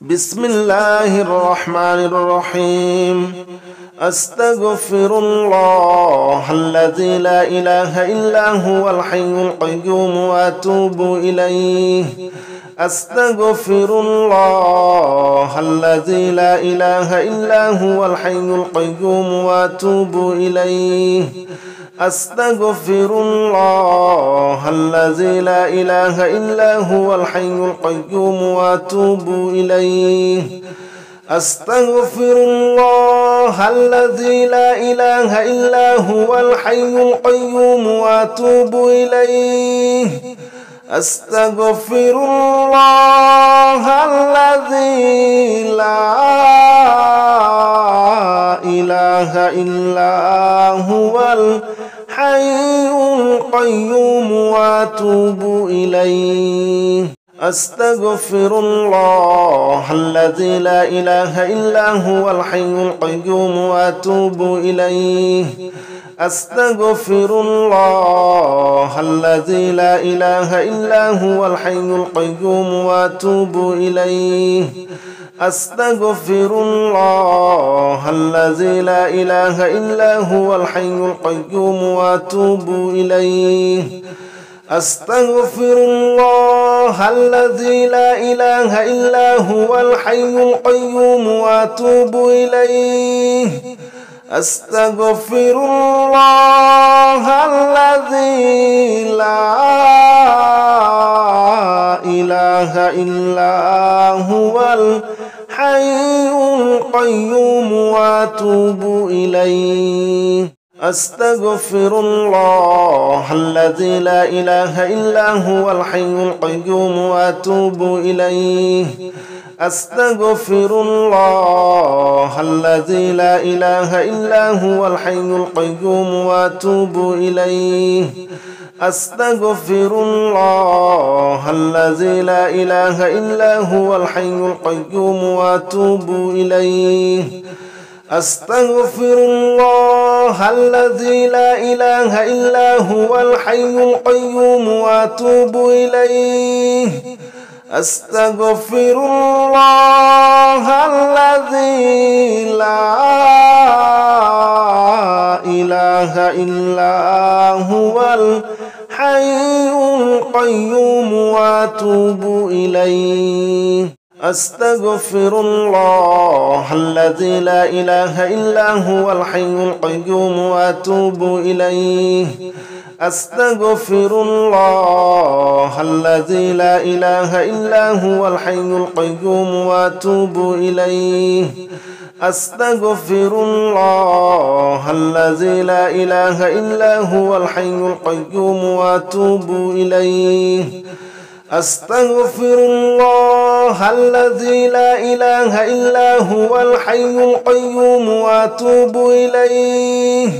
بسم الله الرحمن الرحيم. أستغفر الله الذي لا إله إلا هو الحي القيوم وأتوب إليه. أستغفر الله الذي لا إله إلا هو الحي القيوم وأتوب إليه. أستغفر الله الذي لا إله إلا هو الحي القيوم وأتوب إليه. أستغفر الله الذي لا إله إلا هو الحي القيوم وأتوب إليه. أستغفر الله الذي لا إله إلا هو الحي القيوم وأتوب إليه. أستغفر الله الذي لا إله إلا هو الحي القيوم وأتوب إليه. أستغفر الله الذي لا إله إلا هو الحي القيوم وأتوب إليه. أستغفر الله الذي لا إله إلا هو الحي القيوم وأتوب إليه. أستغفر الله الذي لا إله إلا هو الحي القيوم وأتوب إليه. أستغفر الله الذي لا إله إلا هو الحي القيوم وأتوب إليه. أستغفر الله الذي لا إله إلا هو الحي القيوم وأتوب إليه. أستغفر الله الذي لا إله إلا هو الحي القيوم وأتوب إليه. أستغفر الله الذي لا إله إلا هو الحي القيوم وأتوب إليه. أستغفر الله الذي لا إله إلا هو الحي القيوم وأتوب إليه. أستغفر الله الذي لا إله إلا هو الحي القيوم وأتوب إليه. أستغفر الله الذي لا إله إلا هو الحي القيوم وأتوب إليه. أستغفر الله الذي لا إله إلا هو الحي القيوم وأتوب إليه. أستغفر الله الذي لا إله إلا هو الحي القيوم وأتوب إليه. أستغفر الله الذي لا إله إلا هو الحي القيوم وأتوب إليه.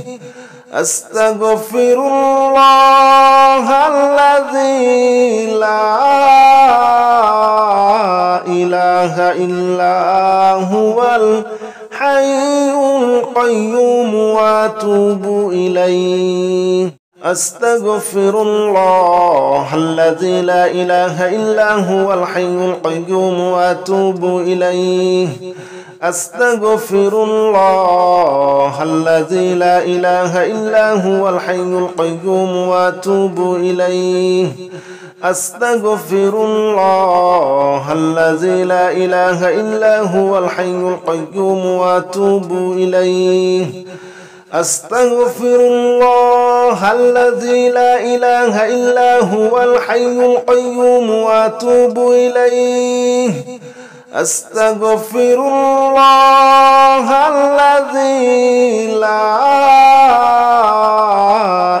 أستغفر الله الذي لا إله إلا هو الحي القيوم وأتوب إليه. أستغفر الله الذي لا إله إلا هو الحي القيوم وأتوب إليه. أستغفر الله الذي لا إله إلا هو الحي القيوم وأتوب إليه. أستغفر الله الذي لا إله إلا هو الحي القيوم وأتوب إليه. أستغفر الله الذي لا إله إلا هو الحي القيوم وأتوب إليه. أستغفر الله الذي لا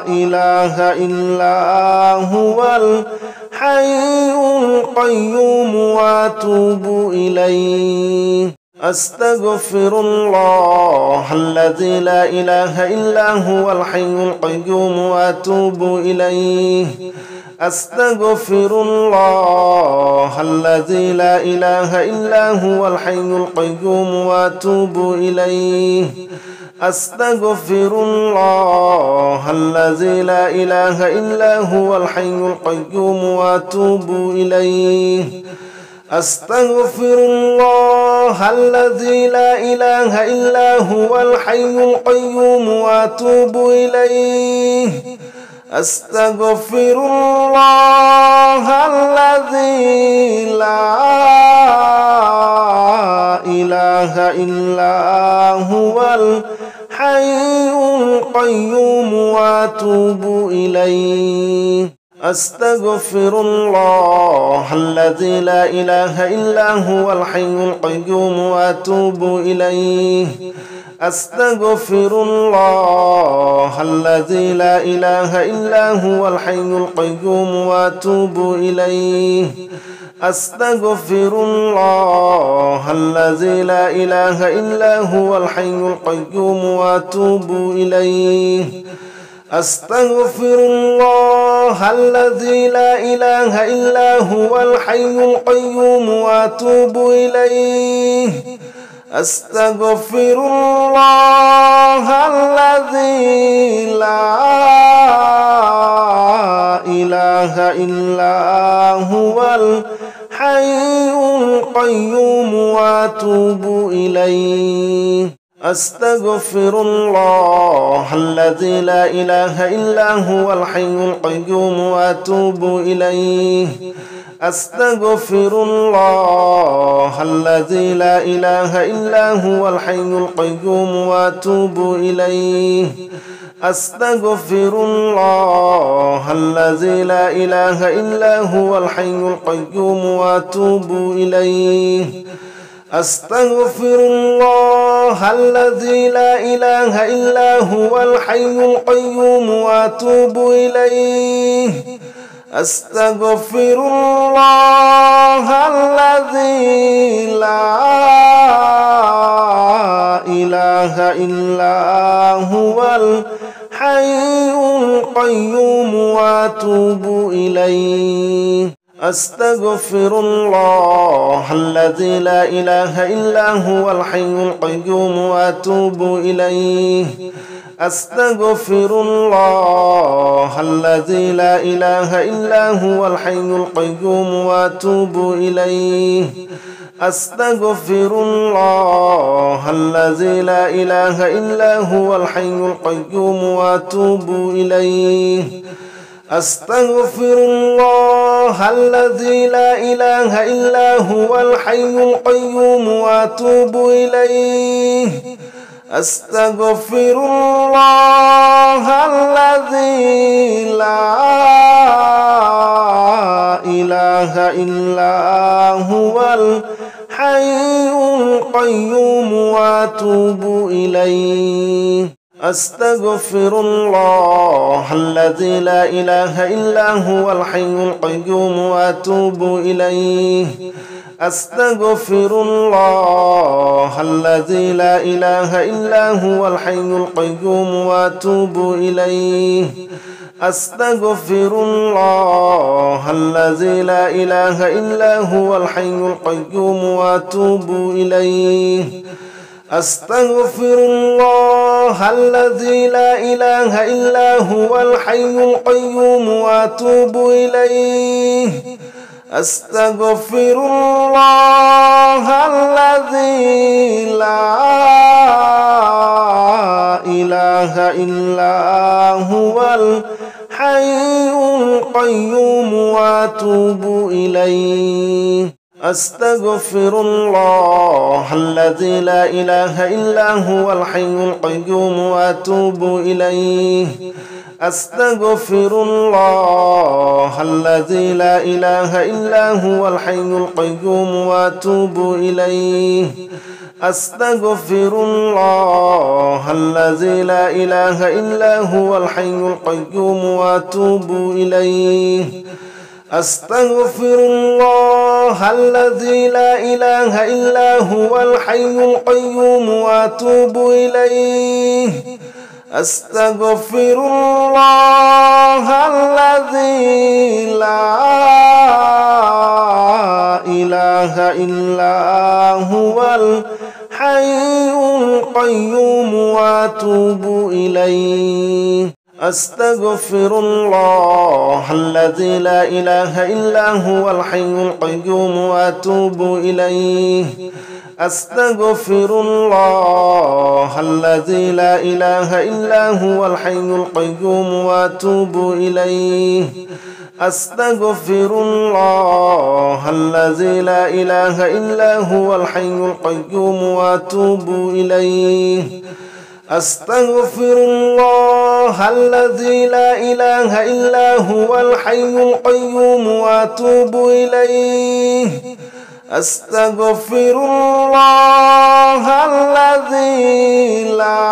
إله إلا هو الحي القيوم وأتوب إليه. أستغفر الله الذي لا إله إلا هو الحي القيوم وأتوب إليه. أستغفر الله الذي لا إله إلا هو الحي القيوم وأتوب إليه. أستغفر الله الذي لا إله إلا هو الحي القيوم وأتوب إليه. أستغفر الله الذي لا إله إلا هو الحي القيوم وأتوب إليه أستغفر الله الذي لا إله إلا هو الحي القيوم وأتوب إليه أستغفر الله الذي لا إله إلا هو الحي القيوم وأتوب إليه أستغفر الله الذي لا إله إلا هو الحي القيوم وأتوب إليه أستغفر الله الذي لا إله إلا هو الحي القيوم وأتوب إليه أستغفر الله الذي لا إله إلا هو الحي القيوم وأتوب إليه أستغفر الله الذي لا إله إلا هو الحي القيوم وأتوب إليه أستغفر الله الذي لا إله إلا هو الحي القيوم وأتوب إليه أستغفر الله الذي لا إله إلا هو الحي القيوم وأتوب إليه أستغفر الله الذي لا إله إلا هو الحي القيوم وأتوب إليه أستغفر الله الذي لا إله إلا هو الحي القيوم وأتوب إليه أستغفر الله الذي لا إله إلا هو الحي القيوم وأتوب إليه أستغفر الله الذي لا إله إلا هو الحي القيوم وأتوب إليه أستغفر الله الذي لا إله إلا هو الحي القيوم وأتوب إليه أستغفر الله الذي لا إله إلا هو الحي القيوم وأتوب إليه أستغفر الله الذي لا إله إلا هو الحي القيوم وأتوب إليه أستغفر الله الذي لا إله إلا هو الحي القيوم وأتوب إليه أستغفر الله الذي لا إله إلا هو الحي القيوم وأتوب إليه أستغفر الله الذي لا إله إلا هو الحي القيوم وأتوب إليه أستغفر الله الذي لا إله إلا هو الحي القيوم وأتوب إليه أستغفر الله الذي لا إله إلا هو الحي القيوم وأتوب إليه أستغفر الله الذي لا إله إلا هو الحي القيوم وأتوب إليه أستغفر الله الذي لا إله إلا هو الحي القيوم وأتوب إليه أستغفر الله الذي لا إله إلا هو الحي القيوم وأتوب إليه أستغفر الله الذي لا إله إلا هو الحي القيوم وأتوب إليه أستغفر الله الذي لا إله إلا هو الحي القيوم وأتوب إليه أستغفر الله الذي لا إله إلا هو الحي القيوم وأتوب إليه أستغفر الله الذي لا إله إلا هو الحي القيوم وأتوب إليه أستغفر الله الذي لا إله إلا هو الحي القيوم وأتوب إليه أستغفر الله الذي لا إله إلا هو الحي القيوم وأتوب إليه أستغفر الله الذي لا إله إلا هو الحي القيوم وأتوب إليه أستغفر الله الذي لا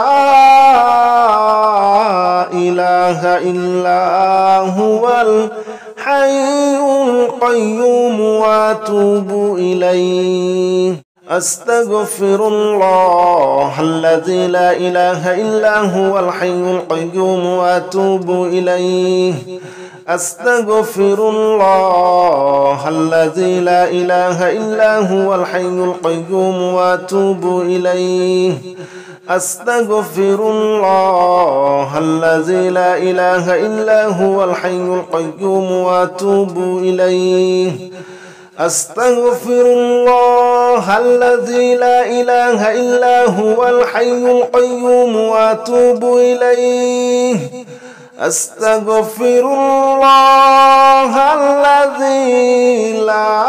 إله إلا هو الحي القيوم وأتوب إليه أستغفر الله الذي لا إله إلا هو الحي القيوم وأتوب إليه أستغفر الله الذي لا إله إلا هو الحي القيوم وأتوب إليه أستغفر الله الذي لا إله إلا هو الحي القيوم وأتوب إليه أستغفر الله الذي لا إله إلا هو الحي القيوم وأتوب إليه أستغفر الله الذي لا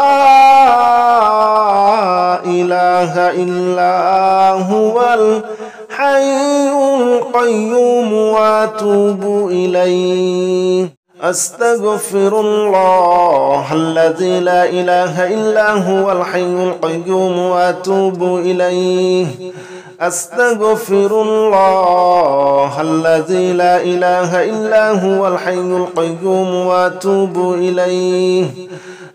إله إلا هو الحي القيوم وأتوب إليه أستغفر الله الذي لا إله إلا هو الحي القيوم وأتوب إليه أستغفر الله الذي لا إله إلا هو الحي القيوم وأتوب إليه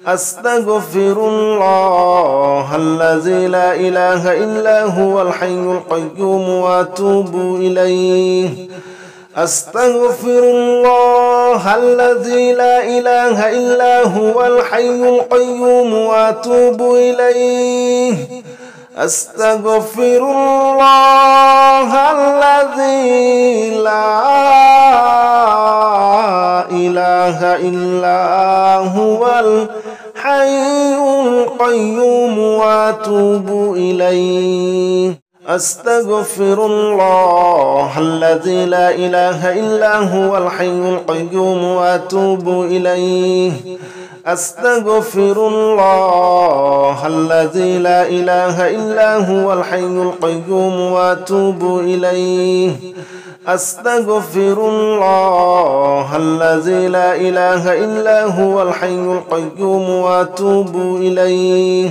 أستغفر الله الذي لا إله إلا هو الحي القيوم وأتوب إليه أستغفر الله الذي لا إله إلا هو الحي القيوم وأتوب إليه أستغفر الله الذي لا إله إلا هو الحي القيوم وأتوب إليه أستغفر الله الذي لا إله إلا هو الحي القيوم وأتوب إليه أستغفر الله الذي لا إله إلا هو الحي القيوم وأتوب إليه أستغفر الله الذي لا إله إلا هو الحي القيوم وأتوب إليه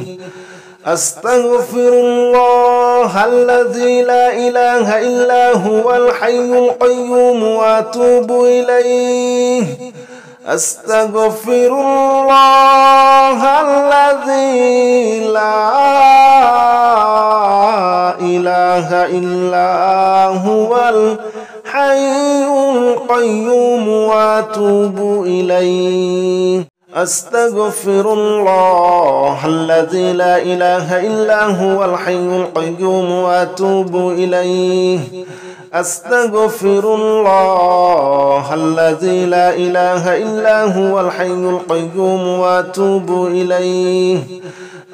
أستغفر الله الذي لا إله إلا هو الحي القيوم وأتوب إليه أستغفر الله الذي لا إله إلا هو الحي القيوم وأتوب إليه أستغفر الله الذي لا إله إلا هو الحي القيوم وأتوب إليه أستغفر الله الذي لا إله إلا هو الحي القيوم وأتوب إليه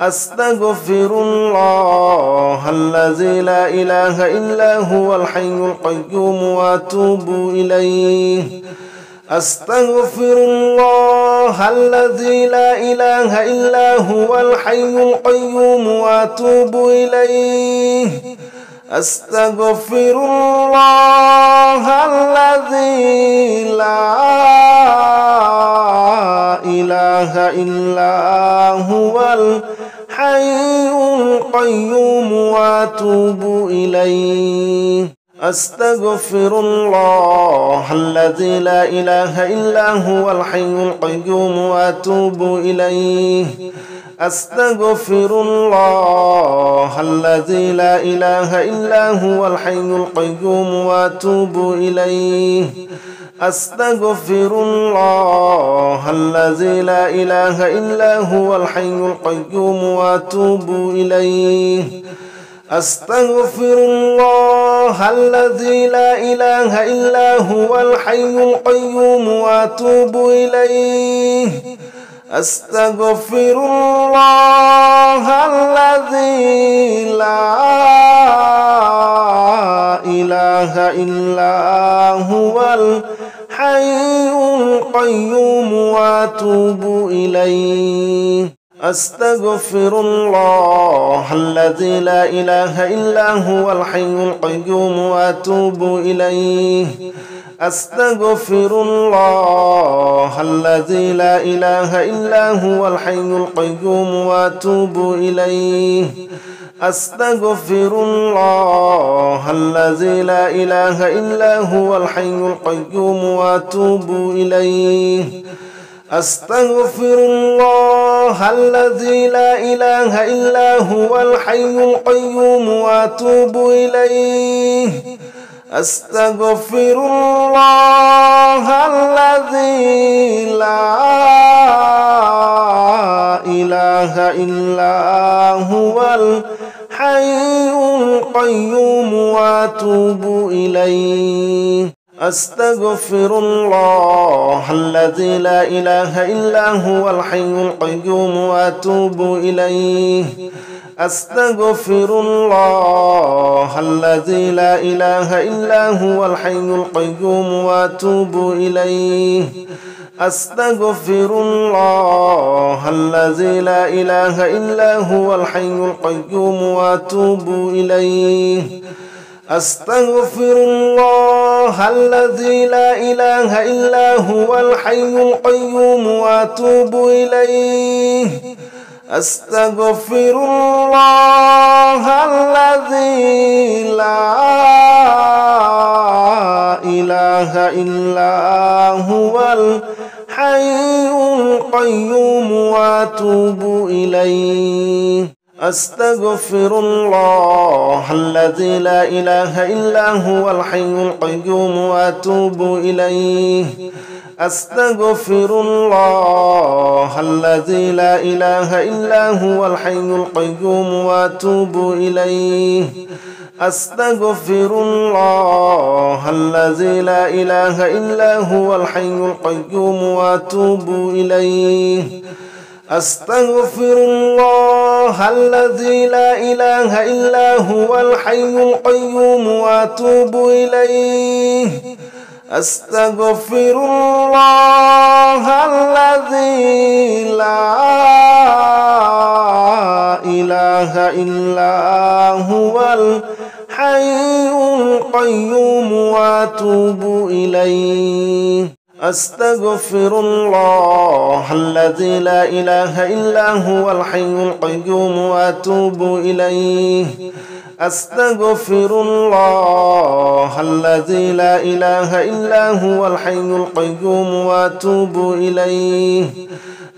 أستغفر الله الذي لا إله إلا هو الحي القيوم وأتوب إليه أستغفر الله الذي لا إله إلا هو الحي القيوم وأتوب إليه أستغفر الله الذي لا إله إلا هو الحي القيوم وأتوب إليه أستغفر الله الذي لا إله إلا هو الحي القيوم وأتوب إليه أستغفر الله الذي لا إله إلا هو الحي القيوم وأتوب إليه أستغفر الله الذي لا إله إلا هو الحي القيوم وأتوب إليه أستغفر الله الله الذي لا إله إلا هو الحي القيوم وأتوب إليه أستغفر الله الذي لا إله إلا هو الحي القيوم وأتوب إليه أستغفر الله الذي لا إله إلا هو الحي القيوم وأتوب إليه أستغفر الله الذي لا إله إلا هو الحي القيوم وأتوب إليه أستغفر الله الذي لا إله إلا هو الحي القيوم وأتوب إليه أستغفر الله الذي لا إله إلا هو الحي القيوم وأتوب إليه أستغفر الله الذي لا إله إلا هو الحي القيوم وأتوب إليه أستغفر الله الذي لا إله إلا هو الحي القيوم وأتوب إليه أستغفر الله الذي لا إله إلا هو الحي القيوم وأتوب إليه أستغفر الله الذي لا إله إلا هو الحي القيوم وأتوب إليه أستغفر الله الذي لا إله إلا هو الحي القيوم وأتوب إليه أستغفر الله الذي لا إله إلا هو الحي القيوم وأتوب إليه أستغفر الله الذي لا إله إلا هو الحي القيوم وأتوب إليه أستغفر الله الذي لا إله إلا هو الحي القيوم وأتوب إليه أستغفر الله الذي لا إله إلا هو الحي القيوم وأتوب إليه أستغفر الله الذي لا إله إلا هو الحي القيوم وأتوب إليه أستغفر الله الذي لا إله إلا هو الحي القيوم وأتوب إليه أستغفر الله الذي لا إله إلا هو الحي القيوم وأتوب إليه أستغفر الله الذي لا إله إلا هو الحي القيوم وأتوب إليه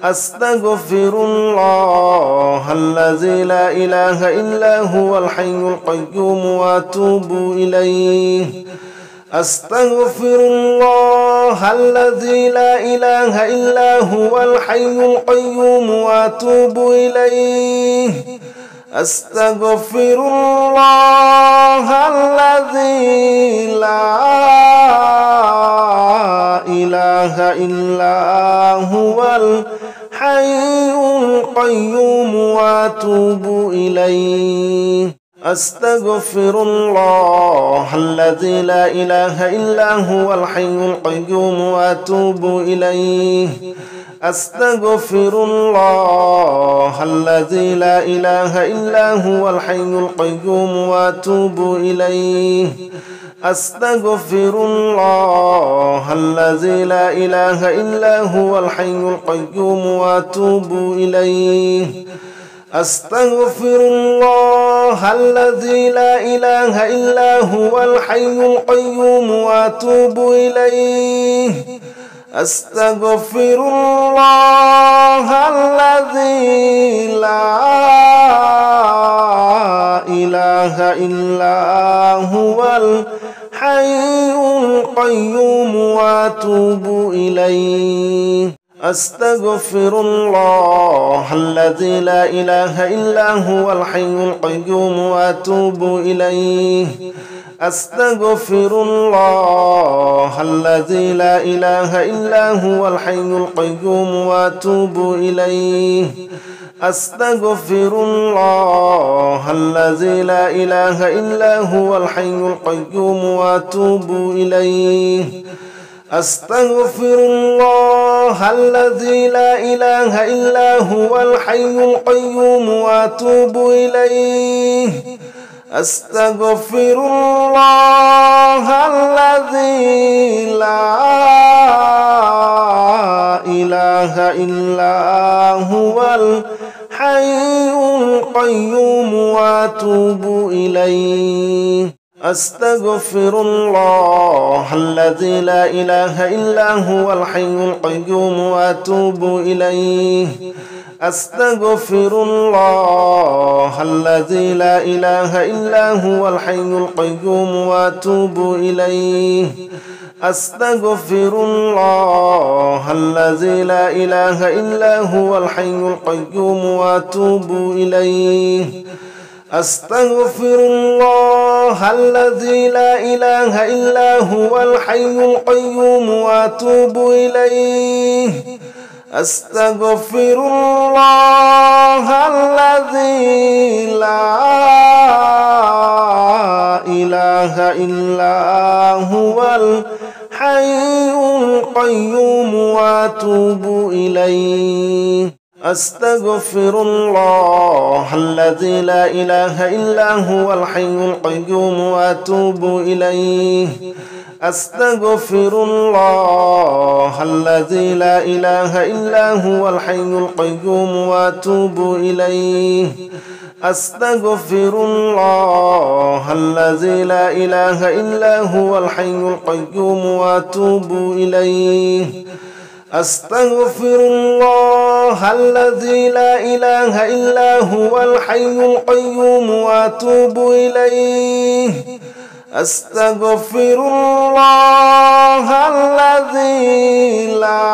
أستغفر الله الذي لا إله إلا هو الحي القيوم وأتوب إليه أستغفر الله الذي لا إله إلا هو الحي القيوم وأتوب إليه أستغفر الله الذي لا إله إلا هو الحي القيوم وأتوب إليه أستغفر الله الذي لا إله إلا هو الحي القيوم وأتوب إليه أستغفر الله الذي لا إله إلا هو الحي القيوم وأتوب إليه أستغفر الله الذي لا إله إلا هو الحي القيوم وأتوب إليه أستغفر الله الذي لا إله إلا هو الحي القيوم وأتوب إليه أستغفر الله الذي لا إله إلا هو الحي القيوم وأتوب إليه أستغفر الله الذي لا إله إلا هو الحي القيوم وأتوب إليه أستغفر الله الذي لا إله إلا هو الحي القيوم وأتوب إليه أستغفر الله الذي لا إله إلا هو الحي القيوم وأتوب إليه أستغفر الله الذي لا إله إلا هو الحي القيوم وأتوب إليه أستغفر الله الذي لا إله إلا هو الحي القيوم وأتوب إليه أستغفر الله الذي لا إله إلا هو الحي القيوم وأتوب إليه أستغفر الله الذي لا إله إلا هو الحي القيوم وأتوب إليه أستغفر الله الذي لا إله إلا هو الحي القيوم وأتوب إليه أستغفر الله الذي لا إله إلا هو الحي القيوم وأتوب إليه أستغفر الله الذي لا إله إلا هو الحي القيوم وأتوب إليه أستغفر الله الذي لا إله إلا هو الحي القيوم وأتوب إليه أستغفر الله الذي لا إله إلا هو الحي القيوم وأتوب إليه أستغفر الله الذي لا إله إلا هو الحي القيوم وأتوب إليه أستغفر الله الذي لا إله إلا هو الحي القيوم وأتوب إليه أستغفر الله الذي لا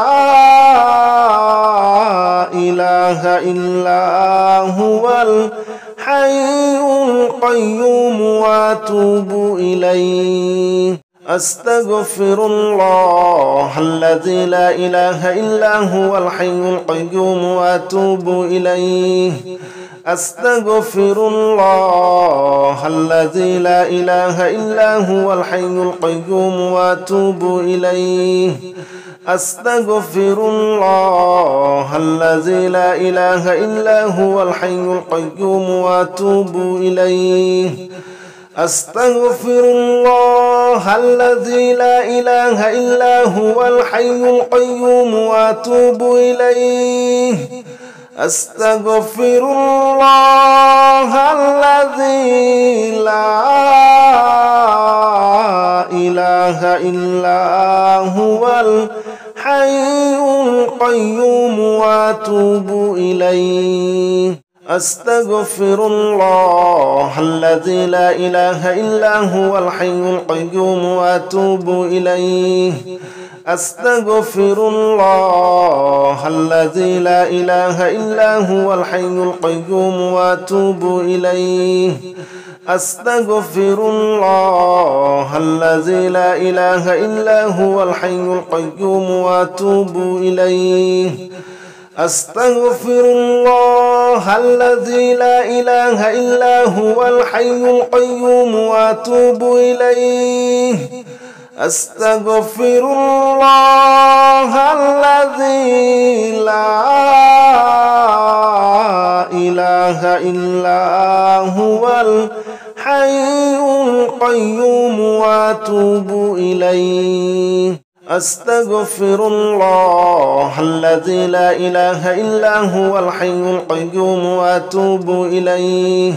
إله إلا هو الحي القيوم وأتوب إليه أستغفر الله الذي لا إله إلا هو الحي القيوم وأتوب إليه أستغفر الله الذي لا إله إلا هو الحي القيوم وأتوب إليه أستغفر الله الذي لا إله إلا هو الحي القيوم وأتوب إليه أستغفر الله الذي لا إله إلا هو الحي القيوم وأتوب إليه أستغفر الله الذي لا إله إلا هو الحي القيوم وأتوب إليه أستغفر الله الذي لا إله إلا هو الحي القيوم وأتوب إليه أستغفر الله الذي لا إله إلا هو الحي القيوم وأتوب إليه أستغفر الله الذي لا إله إلا هو الحي القيوم وأتوب إليه أستغفر الله الذي لا إله إلا هو الحي القيوم وأتوب إليه أستغفر الله الذي لا إله إلا هو الحي القيوم وأتوب إليه أستغفر الله الذي لا إله إلا هو الحي القيوم وأتوب إليه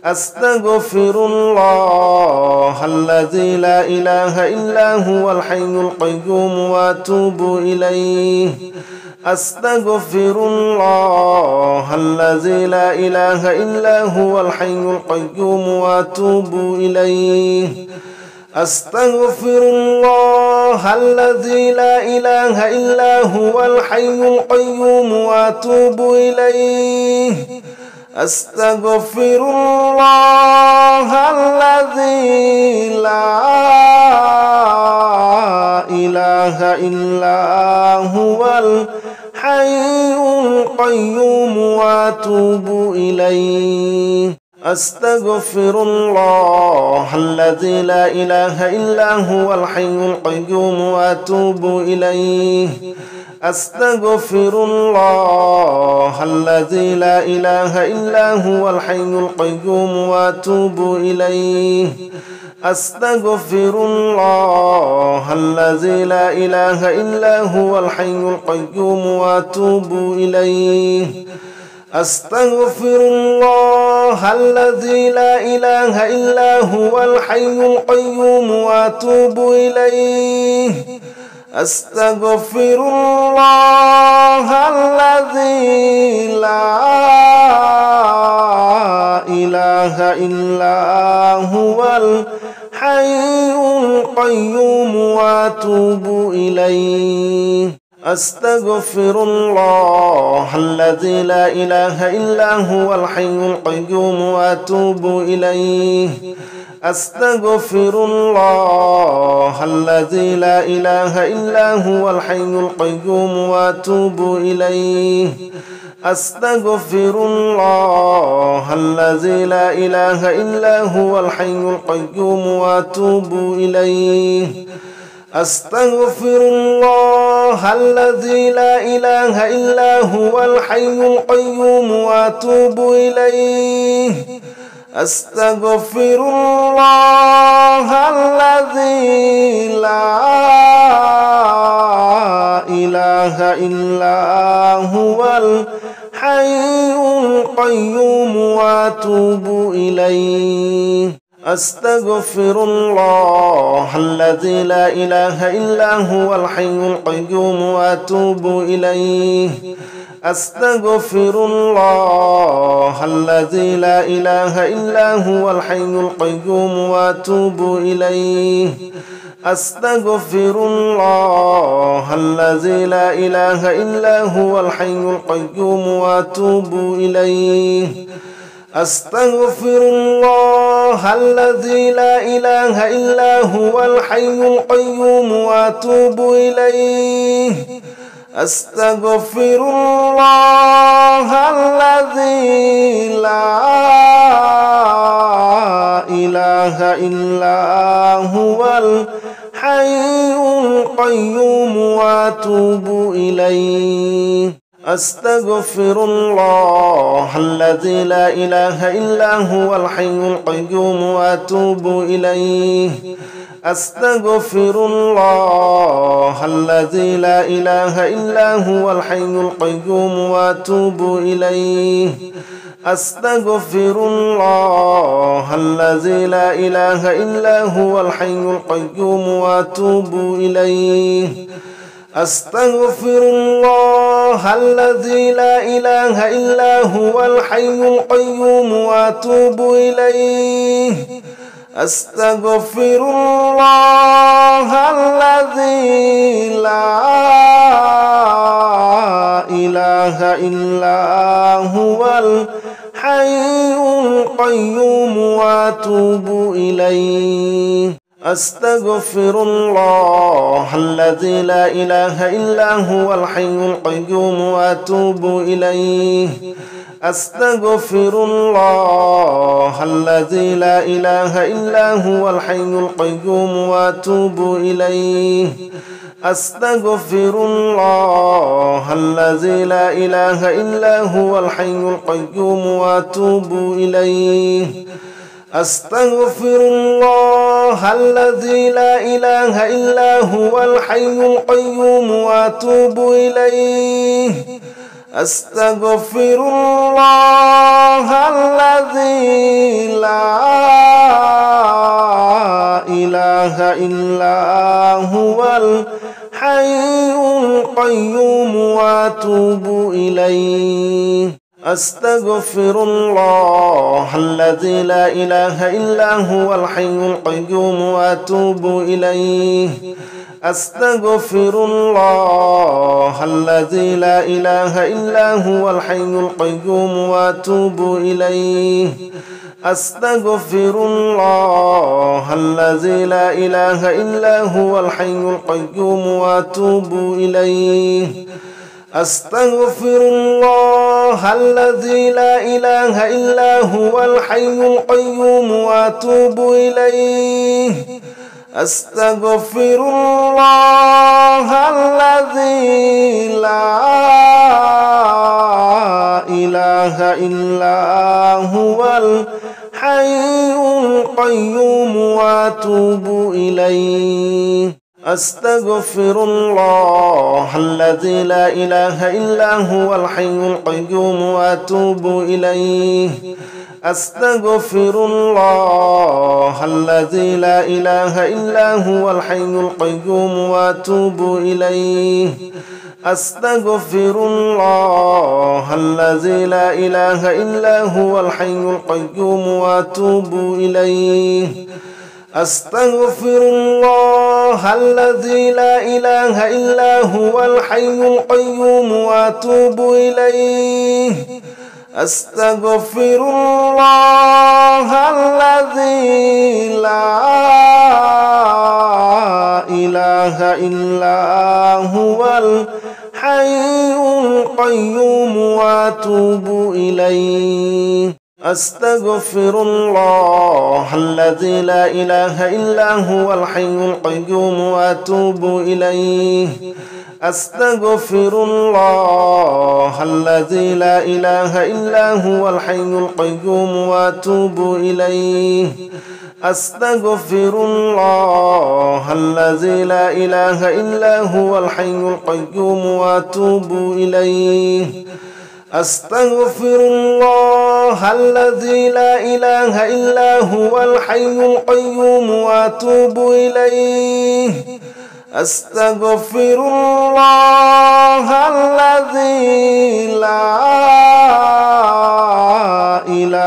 أستغفر الله الذي لا إله إلا هو الحي القيوم وأتوب إليه أستغفر الله الذي لا إله إلا هو الحي القيوم وأتوب إليه أستغفر الله الله الذي لا إله إلا هو الحي القيوم وأتوب إليه أستغفر الله الذي لا إله إلا هو الحي القيوم وأتوب إليه أستغفر الله الذي لا إله إلا هو الحي القيوم وأتوب إليه أستغفر الله الذي لا إله إلا هو الحي القيوم وأتوب إليه أستغفر الله الذي لا إله إلا هو الحي القيوم وأتوب إليه أستغفر الله الذي لا إله إلا هو الحي القيوم وأتوب إليه أستغفر الله الذي لا إله إلا هو الحي القيوم وأتوب إليه أستغفر الله الذي لا إله إلا هو الحي القيوم وأتوب إليه أستغفر الله الذي لا إله إلا هو الحي القيوم وأتوب إليه أستغفر الله الذي لا إله إلا هو الحي القيوم وأتوب إليه أستغفر الله الذي لا إله إلا هو الحي القيوم وأتوب إليه أستغفر الله الذي لا إله إلا هو الحي القيوم وأتوب إليه أستغفر الله الذي لا إله إلا هو الحي القيوم وأتوب إليه أستغفر الله الذي لا إله إلا هو الحي القيوم وأتوب إليه أستغفر الله الذي لا إله إلا هو الحي القيوم وأتوب إليه أستغفر الله الذي لا إله إلا هو الحي القيوم وأتوب إليه أستغفر الله الذي لا إله إلا هو الحي القيوم وأتوب إليه أستغفر الله الذي لا إله إلا هو الحي القيوم وأتوب إليه أستغفر الله الذي لا إله إلا هو الحي القيوم وأتوب إليه أستغفر الله الذي لا إله إلا هو الحي القيوم وأتوب إليه أستغفر الله الذي لا إله إلا هو الحي القيوم وأتوب إليه أستغفر الله الذي لا إله إلا هو الحي القيوم وأتوب إليه أستغفر الله الذي لا إله إلا هو الحي القيوم وأتوب إليه أستغفر الله الذي لا إله إلا هو الحي القيوم وأتوب إليه أستغفر الله الذي لا إله إلا هو الحي القيوم وأتوب إليه أستغفر الله الذي لا إله إلا هو الحي القيوم وأتوب إليه أستغفر الله الذي لا إله إلا هو الحي القيوم وأتوب إليه أستغفر الله الذي لا إله إلا هو الحي القيوم وأتوب إليه أستغفر الله الذي لا إله إلا هو الحي القيوم وأتوب إليه. أستغفر الله الذي لا إله إلا هو الحي القيوم وأتوب إليه. أستغفر الله الذي لا إله إلا هو الحي القيوم وأتوب إليه. أستغفر الله الذي لا إله إلا هو الحي القيوم وأتوب إليه. أستغفر الله الذي لا إله إلا هو الحي القيوم وأتوب إليه. أستغفر الله الذي لا إله إلا هو الحي القيوم وأتوب إليه. أستغفر الله الذي لا إله إلا هو الحي القيوم وأتوب إليه. أستغفر الله الذي لا إله إلا هو الحي القيوم وأتوب إليه. أستغفر الله الذي لا إله إلا هو الحي القيوم وأتوب إليه. أستغفر الله الذي لا إله إلا هو الحي القيوم وأتوب إليه. أستغفر الله الذي لا إله إلا هو الحي القيوم وأتوب إليه. أستغفر الله الذي لا إله إلا هو الحي القيوم وأتوب إليه. أستغفر الله الذي لا إله إلا هو الحي القيوم وأتوب إليه. أستغفر الله الذي لا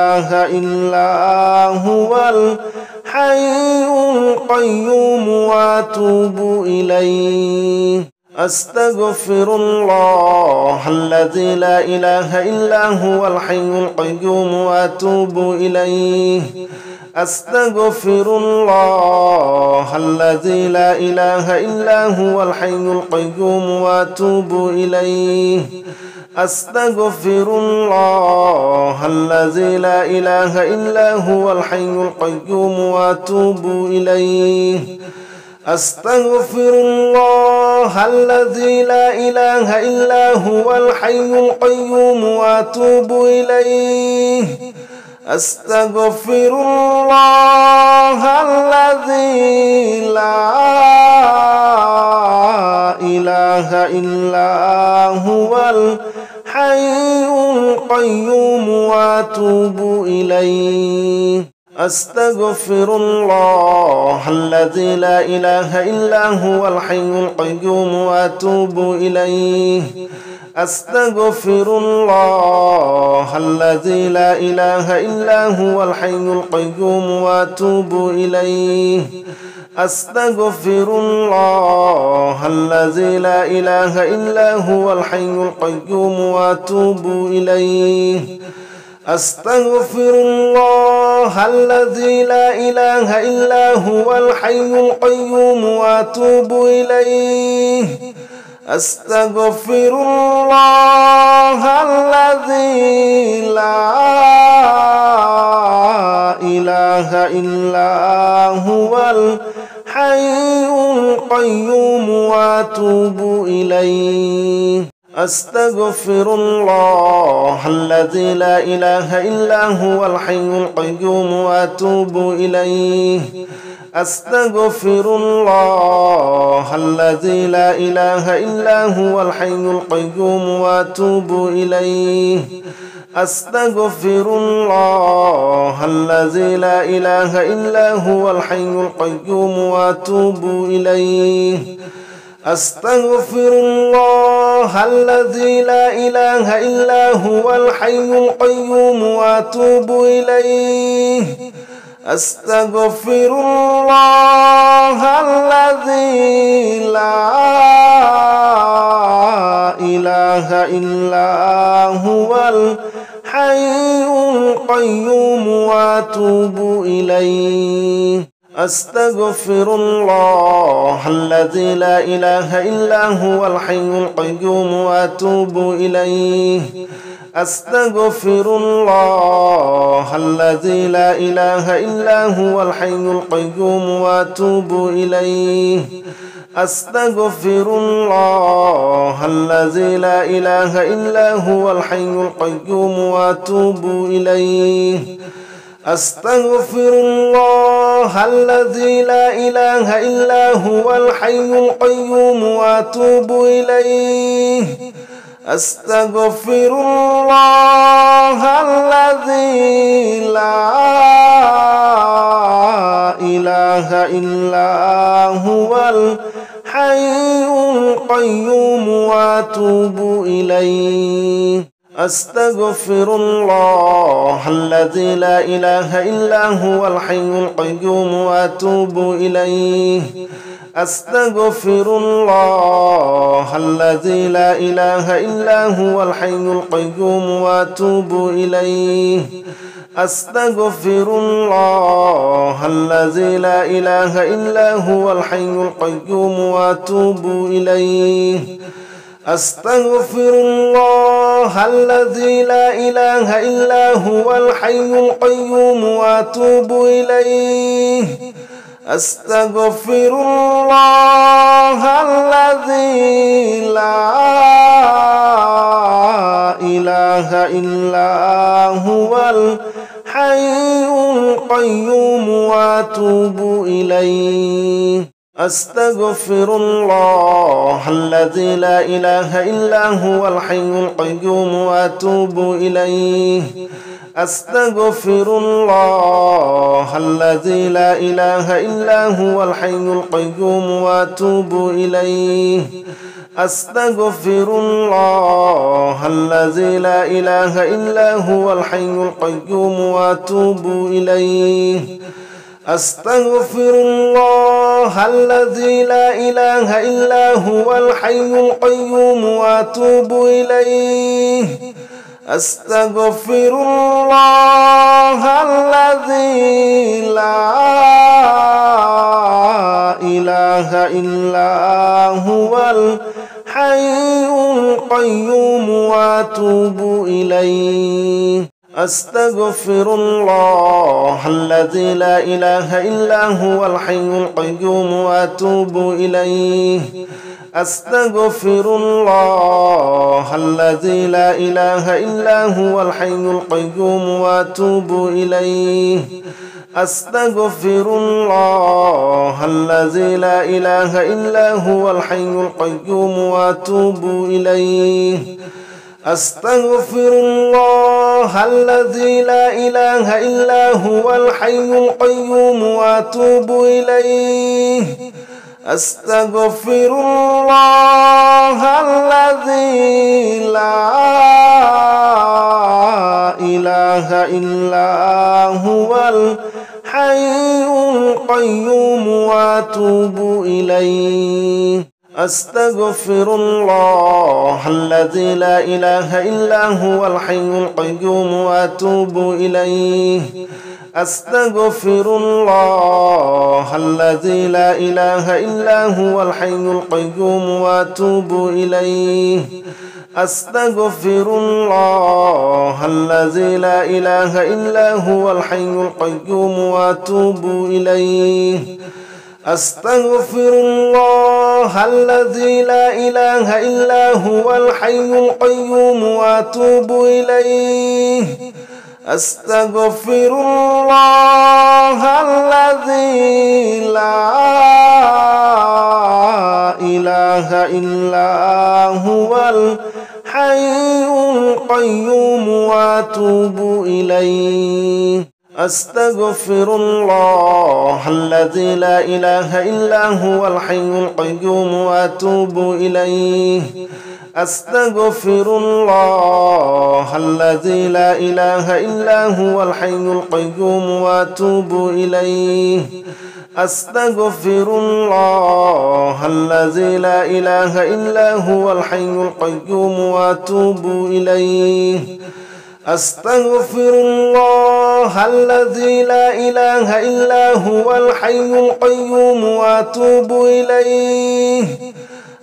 إله إلا هو الحي القيوم وأتوب إليه. أستغفر الله الذي لا إله إلا هو الحي القيوم وأتوب إليه. أستغفر الله الذي لا إله إلا هو الحي القيوم وأتوب إليه. أستغفر الله الذي لا إله إلا هو الحي القيوم وأتوب إليه. أستغفر الله الذي لا إله إلا هو الحي القيوم وأتوب إليه. أستغفر الله الذي لا إله إلا هو الحي القيوم وأتوب إليه. أستغفر الله الذي لا إله إلا هو الحي القيوم وأتوب إليه. أستغفر الله الذي لا إله إلا هو الحي القيوم وأتوب إليه. أستغفر الله الذي لا إله إلا هو الحي القيوم وأتوب إليه. أستغفر الله الذي لا إله إلا هو الحي القيوم وأتوب إليه. أستغفر الله الذي لا إله إلا هو الحي القيوم وأتوب إليه. أستغفر الله الذي لا إله إلا هو الحي القيوم وأتوب إليه. أستغفر الله الذي لا إله إلا هو الحي القيوم وأتوب إليه. أستغفر الله الذي لا إله إلا هو الحي القيوم وأتوب إليه. أستغفر الله الذي لا إله إلا هو الحي القيوم وأتوب إليه. أستغفر الله الذي لا إله إلا هو الحي القيوم وأتوب إليه أستغفر الله الذي لا إله إلا هو الحي القيوم وأتوب إليه أستغفر الله الذي لا إله إلا هو الحي القيوم وأتوب إليه أستغفر الله الذي لا إله إلا هو الحي القيوم وأتوب إليه أستغفر الله الذي لا إله إلا هو الحي القيوم وأتوب إليه أستغفر الله الذي لا إله إلا هو الحي القيوم وأتوب إليه أستغفر الله الذي لا إله إلا هو الحي القيوم وأتوب إليه أستغفر الله الذي لا إله إلا هو الحي القيوم وأتوب إليه أستغفر الله الذي لا إله إلا هو الحي القيوم وأتوب إليه أستغفر الله الذي لا إله إلا هو الحي القيوم وأتوب إليه أستغفر الله الذي لا إله إلا هو الحي القيوم وأتوب إليه أستغفر الله الذي لا إله إلا هو الحي القيوم وأتوب إليه أستغفر الله الذي لا إله إلا هو الحي القيوم وأتوب إليه أستغفر الله الذي لا إله إلا هو الحي القيوم وأتوب إليه أستغفر الله الذي لا إله إلا هو الحي القيوم وأتوب إليه أستغفر الله الذي لا إله إلا هو الحي القيوم وأتوب إليه أستغفر الله الذي لا إله إلا هو الحي القيوم وأتوب إليه أستغفر الله الذي لا إله إلا هو الحي القيوم وأتوب إليه أستغفر الله الذي لا إله إلا هو الحي القيوم وأتوب إليه أستغفر الله الذي لا إله إلا هو الحي القيوم وأتوب إليه أستغفر الله الذي لا إله إلا هو الحي القيوم وأتوب إليه أستغفر الله الذي لا إله إلا هو الحي القيوم وأتوب إليه أستغفر الله الذي لا إله إلا هو الحي القيوم وأتوب إليه أستغفر الله الذي لا إله إلا هو الحي القيوم وأتوب إليه أستغفر الله الذي لا إله إلا هو الحي القيوم وأتوب إليه أستغفر الله الذي لا إله إلا هو الحي القيوم وأتوب إليه أستغفر الله الذي لا إله إلا هو الحي القيوم وأتوب إليه أستغفر الله الذي لا إله إلا هو الحي القيوم وأتوب إليه أستغفر الله الذي لا إله إلا هو الحي القيوم وأتوب إليه أستغفر الله الذي لا إله إلا هو الحي القيوم وأتوب إليه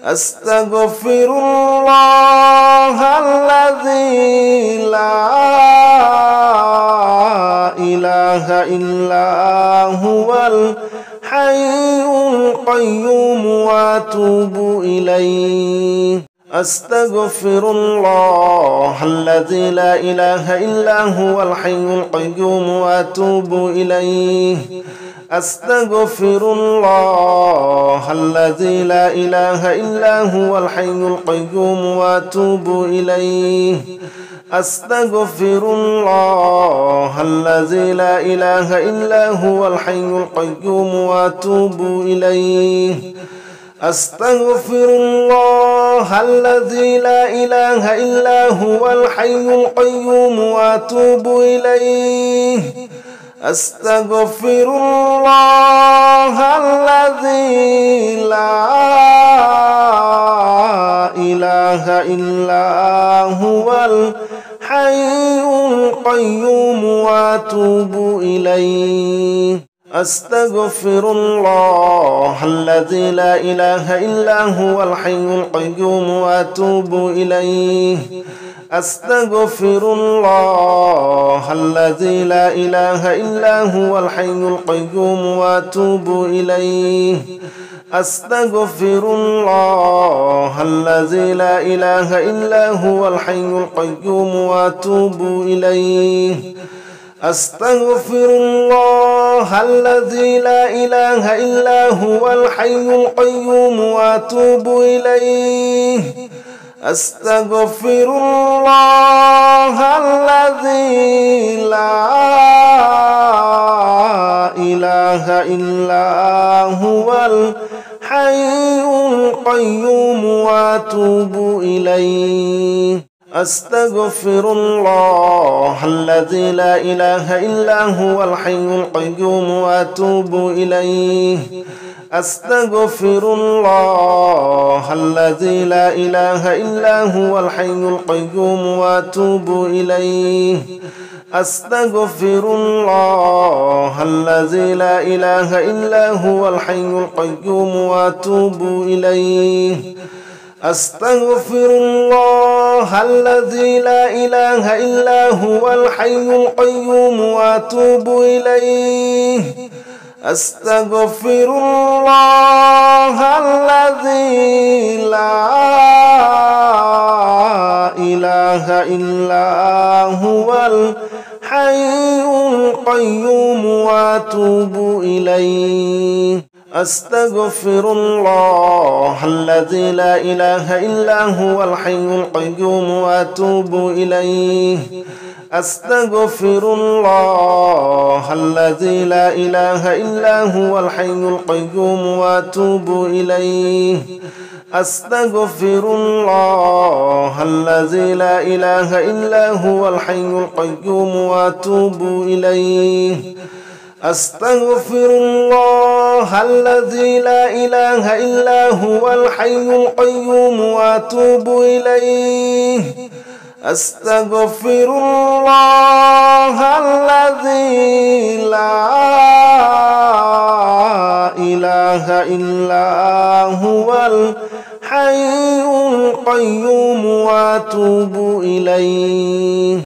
أستغفر الله الذي لا إله إلا هو الحي القيوم وأتوب إليه أستغفر الله الذي لا إله إلا هو الحي القيوم وأتوب إليه أستغفر الله الذي لا إله إلا هو الحي القيوم وأتوب إليه أستغفر الله الذي لا إله إلا هو الحي القيوم وأتوب إليه أستغفر الله الذي لا إله إلا هو الحي القيوم وأتوب إليه أستغفر الله الذي لا إله إلا هو الحي القيوم وأتوب إليه أستغفر الله الذي لا إله إلا هو الحي القيوم وأتوب إليه أستغفر الله الذي لا إله إلا هو الحي القيوم وأتوب إليه أستغفر الله الذي لا إله إلا هو الحي القيوم وأتوب إليه أستغفر الله الذي لا إله إلا هو الحي القيوم وأتوب إليه أستغفر الله الذي لا إله إلا هو الحي القيوم وأتوب إليه أستغفر الله الذي لا إله إلا هو الحي القيوم وأتوب إليه أستغفر الله الذي لا إله إلا هو الحي القيوم وأتوب إليه أستغفر الله الذي لا إله إلا هو الحي القيوم وأتوب إليه أستغفر الله الذي لا إله إلا هو الحي القيوم وأتوب إليه أستغفر الله الذي لا إله إلا هو الحي القيوم وأتوب إليه أستغفر الله الذي لا إله إلا هو الحي القيوم وأتوب إليه أستغفر الله الذي لا إله إلا هو الحي القيوم وأتوب إليه أستغفر الله الذي لا إله إلا هو الحي القيوم وأتوب إليه أستغفر الله الذي لا إله إلا هو الحي القيوم وأتوب إليه أستغفر الله الذي لا إله إلا هو الحي القيوم وأتوب إليه